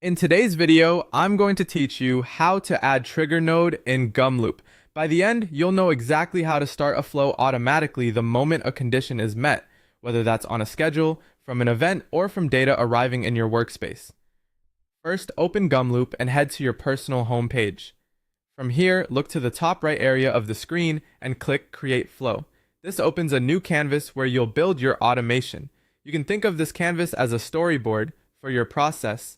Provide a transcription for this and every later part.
In today's video, I'm going to teach you how to add trigger node in Gumloop. By the end, you'll know exactly how to start a flow automatically the moment a condition is met, whether that's on a schedule, from an event, or from data arriving in your workspace. First, open Gumloop and head to your personal home page. From here, look to the top right area of the screen and click Create Flow. This opens a new canvas where you'll build your automation. You can think of this canvas as a storyboard for your process.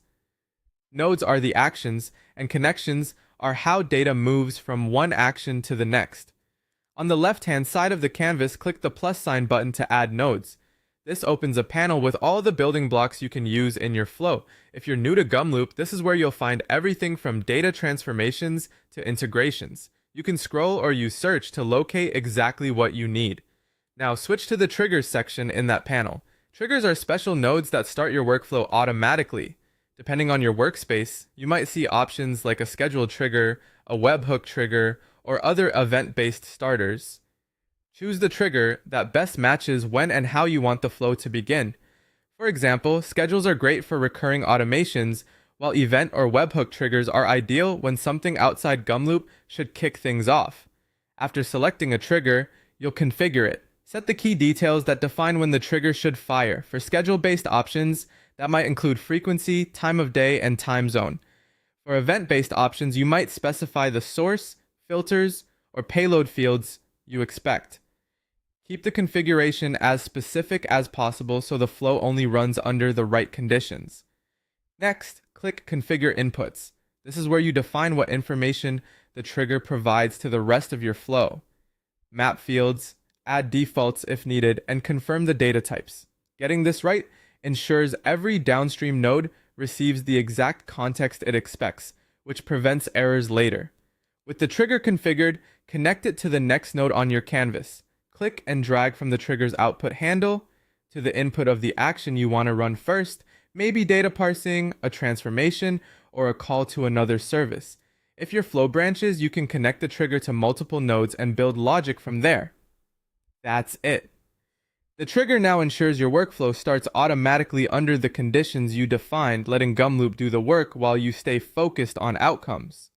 Nodes are the actions, and connections are how data moves from one action to the next. On the left-hand side of the canvas, click the plus sign button to add nodes. This opens a panel with all the building blocks you can use in your flow. If you're new to Gumloop, this is where you'll find everything from data transformations to integrations. You can scroll or use search to locate exactly what you need. Now switch to the triggers section in that panel. Triggers are special nodes that start your workflow automatically. Depending on your workspace, you might see options like a scheduled trigger, a webhook trigger, or other event-based starters. Choose the trigger that best matches when and how you want the flow to begin. For example, schedules are great for recurring automations, while event or webhook triggers are ideal when something outside Gumloop should kick things off. After selecting a trigger, you'll configure it. Set the key details that define when the trigger should fire. For schedule-based options, that might include frequency, time of day, and time zone. For event-based options, you might specify the source, filters, or payload fields you expect. Keep the configuration as specific as possible so the flow only runs under the right conditions. Next, click Configure Inputs. This is where you define what information the trigger provides to the rest of your flow. Map fields, add defaults if needed, and confirm the data types. Getting this right ensures every downstream node receives the exact context it expects, which prevents errors later. With the trigger configured, connect it to the next node on your canvas. Click and drag from the trigger's output handle to the input of the action you want to run first, maybe data parsing, a transformation, or a call to another service. If your flow branches, you can connect the trigger to multiple nodes and build logic from there. That's it. The trigger now ensures your workflow starts automatically under the conditions you defined, letting Gumloop do the work while you stay focused on outcomes.